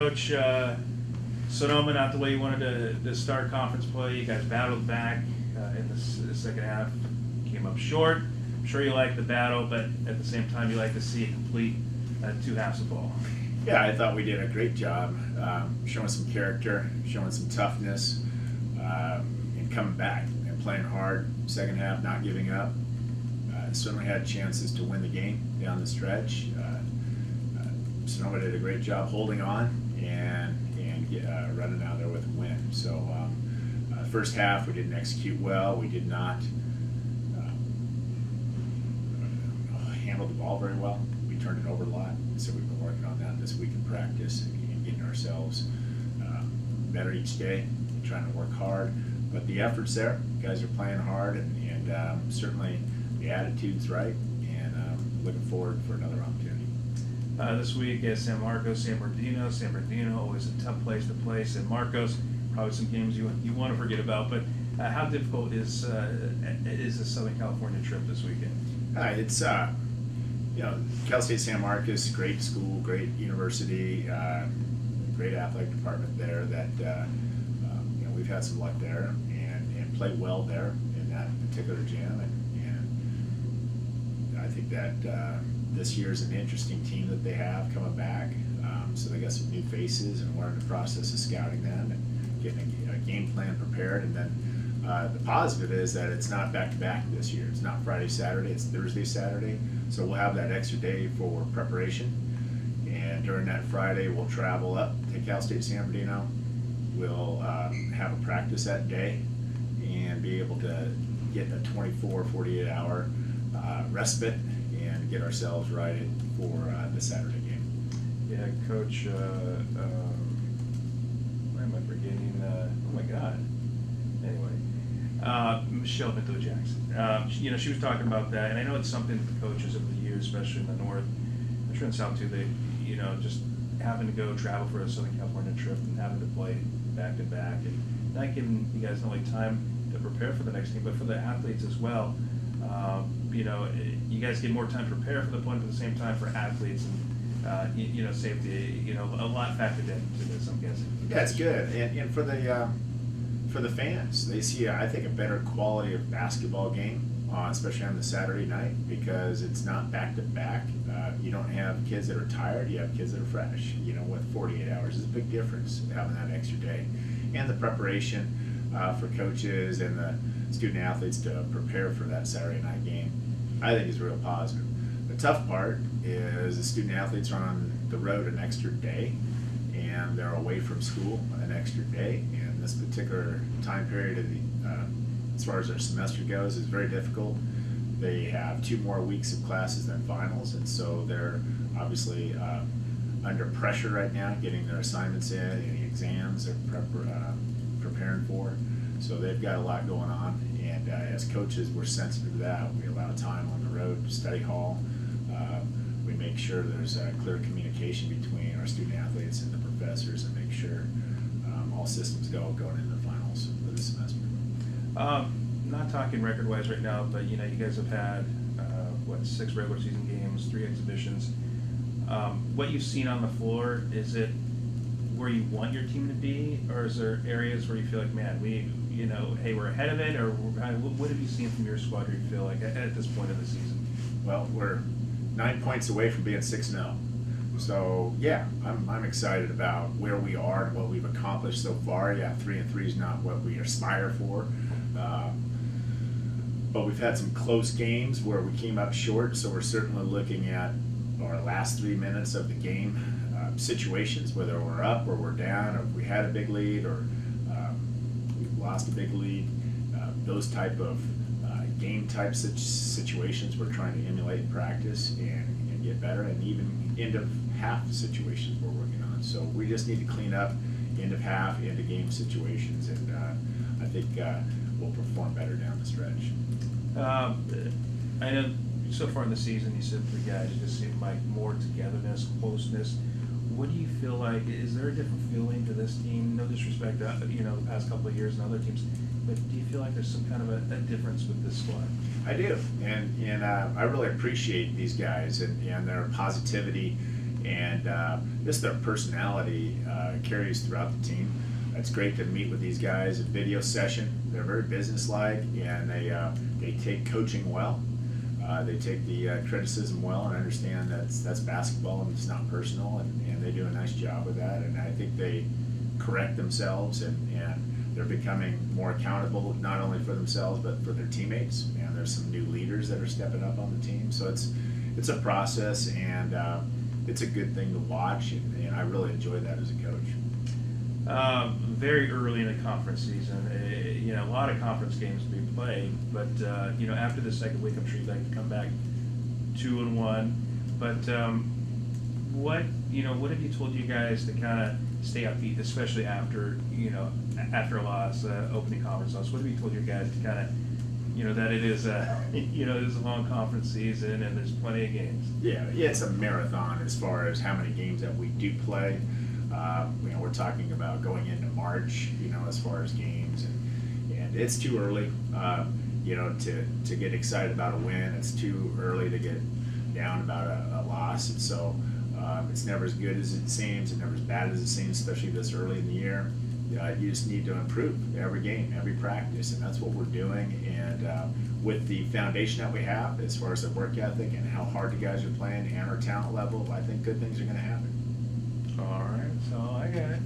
Coach, Sonoma, not the way you wanted to start conference play. You guys battled back in the second half, came up short. I'm sure you like the battle, but at the same time, you like to see it complete two halves of ball. Yeah, I thought we did a great job showing some character, showing some toughness, and coming back and playing hard. Second half, not giving up. Certainly had chances to win the game down the stretch. Sonoma did a great job holding on and running out there with a win. So first half we didn't execute well. We did not handle the ball very well. We turned it over a lot. So we've been working on that this week in practice and getting ourselves better each day, trying to work hard. But the effort's there. Guys are playing hard, and certainly the attitude's right, and looking forward for another opportunity. This week at San Marcos, San Bernardino. San Bernardino, always a tough place to play. San Marcos, probably some games you want to forget about. But how difficult is the Southern California trip this weekend? It's Cal State San Marcos, great school, great university, great athletic department there. That we've had some luck there and played well there in that particular gym, and I think that this year's an interesting team that they have coming back. So they got some new faces, and we're in the process of scouting them and getting a game plan prepared. And then the positive is that it's not back-to-back this year. It's not Friday, Saturday. It's Thursday, Saturday. So we'll have that extra day for preparation. And during that Friday, we'll travel up to Cal State San Bernardino. We'll have a practice that day and be able to get a 24, 48-hour respite and get ourselves righted for the Saturday game. Yeah, Coach, why am I forgetting? Oh my God. Anyway, Michelle Pinto-Jackson. She was talking about that, and I know it's something that the coaches over the years, especially in the North, I'm sure in the South too, they, just having to go travel for a Southern California trip and having to play back to back, and not giving you guys not only time to prepare for the next game, but for the athletes as well. You guys get more time to prepare for the point, but at the same time for athletes and safety. A lot factored into this, I'm guessing. Yeah, it's good, and for the fans, they see I think a better quality of basketball game, especially on the Saturday night, because it's not back to back. You don't have kids that are tired; you have kids that are fresh. With 48 hours, it's a big difference having that extra day, and the preparation for coaches and the student athletes to prepare for that Saturday night game, I think is real positive. The tough part is the student athletes are on the road an extra day, and they're away from school an extra day. And this particular time period of as far as their semester goes, is very difficult. They have 2 more weeks of classes than finals, and so they're obviously under pressure right now, getting their assignments in, any exams they're preparing for. So they've got a lot going on, and as coaches, we're sensitive to that. We allow time on the road, study hall. We make sure there's clear communication between our student athletes and the professors, and make sure all systems going into the finals for this semester. Not talking record-wise right now, but you guys have had 6 regular season games, 3 exhibitions. What you've seen on the floor, is it where you want your team to be, or is there areas where you feel like, man, hey, we're ahead of it, or what have you seen from your squad where you feel like at this point of the season? Well, we're 9 points away from being 6-0. So yeah, I'm excited about where we are and what we've accomplished so far. Yeah, 3-3 is not what we aspire for, but we've had some close games where we came up short. So we're certainly looking at our last 3 minutes of the game situations, whether we're up or we're down, or if we had a big lead or we've lost a big lead. Those type of game type situations we're trying to emulate in practice and get better, and even end of half situations we're working on. So we just need to clean up end of half, end of game situations, and I think we'll perform better down the stretch. I know so far in the season you said 3 guys, you just seem like more togetherness, closeness. What do you feel like? Is there a different feeling to this team? No disrespect to the past couple of years and other teams, but do you feel like there's some kind of a difference with this squad? I do, and I really appreciate these guys and their positivity and just their personality carries throughout the team. It's great to meet with these guys. A video session. They're very businesslike, and they take coaching well. They take the criticism well and understand that's basketball and it's not personal, and they do a nice job with that. And I think they correct themselves, and they're becoming more accountable, not only for themselves but for their teammates. And there's some new leaders that are stepping up on the team. So it's a process, and it's a good thing to watch, and I really enjoy that as a coach. Very early in the conference season, a lot of conference games to be played, but after the second week, I'm sure you'd like to come back 2-1. But what have you told you guys to kind of stay upbeat, especially after a loss, opening conference loss? What have you told your guys to kind of that it is it is a long conference season and there's plenty of games? Yeah, it's a marathon as far as how many games that we do play. We're talking about going into March, as far as games, and it's too early, to get excited about a win. It's too early to get down about a loss, and so it's never as good as it seems, and never as bad as it seems, especially this early in the year. You just need to improve every game, every practice, and that's what we're doing. And with the foundation that we have, as far as the work ethic and how hard the guys are playing and our talent level, I think good things are going to happen. All right, so I got it.